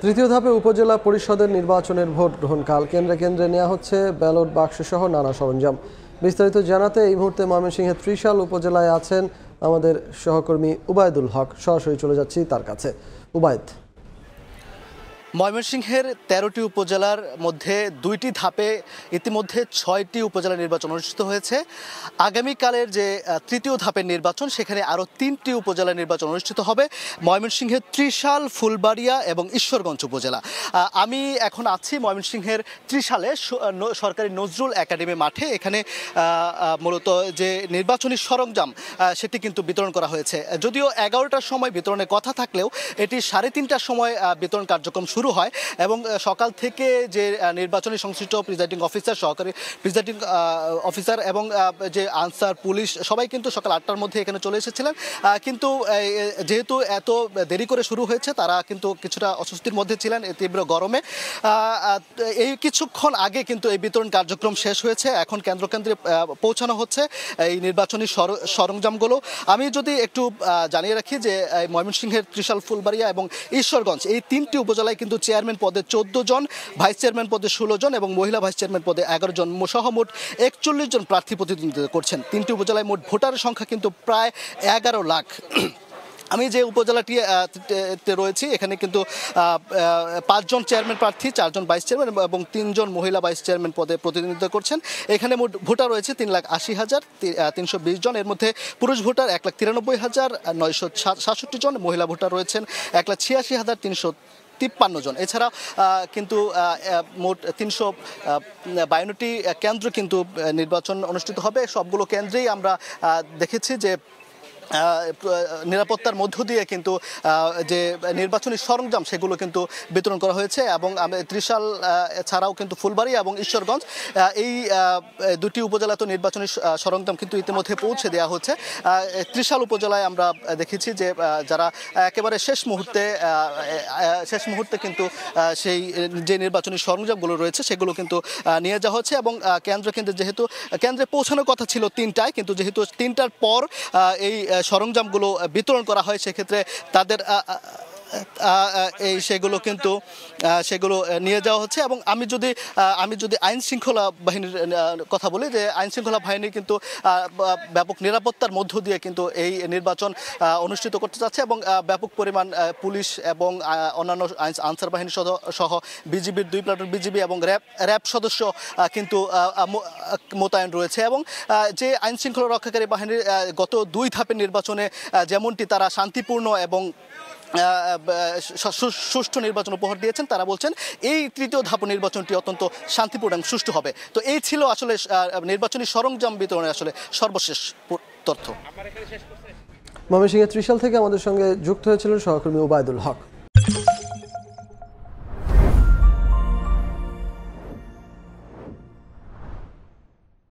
তৃতীয় ধাপে উপজেলা পরিষদের নির্বাচনের ভোট গ্রহণ কাল কেন্দ্রে কেন্দ্রে নেওয়া হচ্ছে ব্যালট বাক্স সহ নানা সরঞ্জাম। বিস্তারিত জানাতে এই মুহূর্তে ময়মনসিংহের ত্রিশাল উপজেলায় আছেন আমাদের সহকর্মী উবায়দুল হক। সরাসরি চলে যাচ্ছি তার কাছে। উবায়দ, ময়মনসিংহের ১৩টি উপজেলার মধ্যে ২টি ধাপে ইতিমধ্যে ৬টি উপজেলা নির্বাচন অনুষ্ঠিত হয়েছে। আগামীকালের যে তৃতীয় ধাপের নির্বাচন, সেখানে আরও ৩টি উপজেলা নির্বাচন অনুষ্ঠিত হবে ময়মনসিংহের ত্রিশাল, ফুলবাড়িয়া এবং ঈশ্বরগঞ্জ উপজেলা। আমি এখন আছি ময়মনসিংহের ত্রিশালে সরকারি নজরুল একাডেমি মাঠে। এখানে মূলত যে নির্বাচনী সরঞ্জাম সেটি কিন্তু বিতরণ করা হয়েছে। যদিও ১১টার সময় বিতরণের কথা থাকলেও এটি ৩:৩০টার সময় বিতরণ কার্যক্রম শুরু হয় এবং সকাল থেকে যে নির্বাচনী সংশ্লিষ্ট প্রিজাইডিং অফিসার, সহকারী প্রিজাইডিং অফিসার এবং যে আনসার, পুলিশ সবাই কিন্তু সকাল ৮টার মধ্যে এখানে চলে এসেছিলেন। কিন্তু যেহেতু এত দেরি করে শুরু হয়েছে, তারা কিন্তু কিছুটা অস্বস্তির মধ্যে ছিলেন এই তীব্র গরমে। এই কিছুক্ষণ আগে কিন্তু এই বিতরণ কার্যক্রম শেষ হয়েছে। এখন কেন্দ্রে পৌঁছানো হচ্ছে এই নির্বাচনী সরঞ্জামগুলো। আমি যদি একটু জানিয়ে রাখি যে ময়মনসিংহের ত্রিশাল, ফুলবাড়িয়া এবং ঈশ্বরগঞ্জ এই ৩টি উপজেলায় কিন্তু চেয়ারম্যান পদে ১৪ জন, ভাইস চেয়ারম্যান পদে ১৬ জন এবং মহিলা ভাইস চেয়ারম্যান পদে ১১ জন সহ মোট ৪১ জন প্রার্থী প্রতিদ্বন্দ্বিতা করছেন। ৩টি উপজেলায় মোট ভোটারের সংখ্যা কিন্তু প্রায় ১১ লাখ। আমি যে উপজেলাটি রয়েছি এখানে কিন্তু ৫ জন চেয়ারম্যান প্রার্থী, ৪ জন ভাইস চেয়ারম্যান এবং ৩ জন মহিলা ভাইস চেয়ারম্যান পদে প্রতিনিধিত্ব করছেন। এখানে মোট ভোটার রয়েছে ৩,৮০,৩২০ জন। এর মধ্যে পুরুষ ভোটার ১,৯৩,৯৬৭ জন, মহিলা ভোটার রয়েছেন ১,৮৬,৩৫ জন। এছাড়া কিন্তু মোট ৩৫২টি কেন্দ্র কিন্তু নির্বাচন অনুষ্ঠিত হবে। সবগুলো কেন্দ্রেই আমরা দেখেছি যে নিরাপত্তার মধ্য দিয়ে কিন্তু যে নির্বাচনী সরঞ্জাম সেগুলো কিন্তু বিতরণ করা হয়েছে। এবং ত্রিশাল ছাড়াও কিন্তু ফুলবাড়িয়া এবং ঈশ্বরগঞ্জ এই দুটি উপজেলাতে নির্বাচনী সরঞ্জাম কিন্তু ইতিমধ্যে পৌঁছে দেওয়া হচ্ছে। ত্রিশাল উপজেলায় আমরা দেখেছি যে যারা একেবারে শেষ মুহূর্তে কিন্তু সেই যে নির্বাচনী সরঞ্জামগুলো রয়েছে সেগুলো কিন্তু নিয়ে যাওয়া হচ্ছে। এবং যেহেতু কেন্দ্রে পৌঁছানোর কথা ছিল ৩টায়, কিন্তু যেহেতু ৩টার পর এই সরঞ্জামগুলো বিতরণ করা হয়, সেক্ষেত্রে তাদের সেগুলো নিয়ে যাওয়া হচ্ছে। এবং আমি যদি আইন শৃঙ্খলা বাহিনীর কথা বলি, যে আইন শৃঙ্খলা বাহিনী কিন্তু ব্যাপক নিরাপত্তার মধ্য দিয়ে কিন্তু এই নির্বাচন অনুষ্ঠিত করতে যাচ্ছে এবং ব্যাপক পরিমাণ পুলিশ এবং অন্যান্য আনসার বাহিনী সহ বিজিবির 2 প্লাটুন বিজিবি এবং র্যাব সদস্য কিন্তু মোতায়েন রয়েছে। এবং যে আইন শৃঙ্খলা রক্ষাকারী বাহিনীর গত 2 ধাপের নির্বাচনে যেমনটি তারা শান্তিপূর্ণ এবং সুষ্ঠু নির্বাচন উপহার দিয়েছেন, তারা বলছেন এই তৃতীয় ধাপ নির্বাচনটি অত্যন্ত শান্তিপূর্ণ এবং সুষ্ঠু হবে। তো এই ছিল আসলে নির্বাচনী সরঞ্জাম বিতরণের আসলে সর্বশেষ তথ্য। ময়মনসিংহের ত্রিশাল থেকে আমাদের সঙ্গে যুক্ত হয়েছিলেন সহকর্মী উবায়দুল হক।